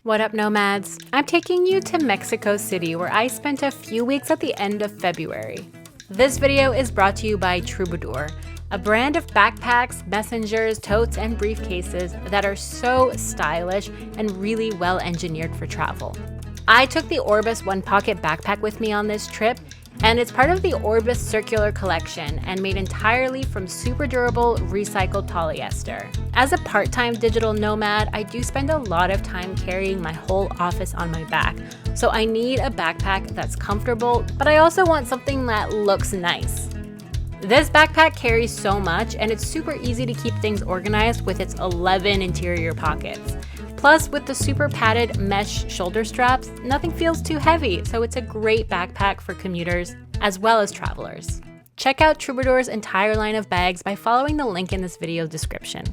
What up, nomads? I'm taking you to Mexico City, where I spent a few weeks at the end of February. This video is brought to you by Troubadour, a brand of backpacks, messengers, totes, and briefcases that are so stylish and really well engineered for travel. I took the Orbis One Pocket backpack with me on this trip, and it's part of the Orbis Circular Collection and made entirely from super durable recycled polyester. As a part-time digital nomad, I do spend a lot of time carrying my whole office on my back, so I need a backpack that's comfortable, but I also want something that looks nice. This backpack carries so much, and it's super easy to keep things organized with its 11 interior pockets. Plus, with the super padded mesh shoulder straps, nothing feels too heavy, so it's a great backpack for commuters as well as travelers. Check out Troubadour's entire line of bags by following the link in this video description.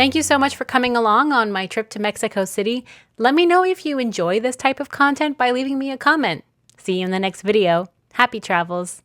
Thank you so much for coming along on my trip to Mexico City. Let me know if you enjoy this type of content by leaving me a comment. See you in the next video. Happy travels!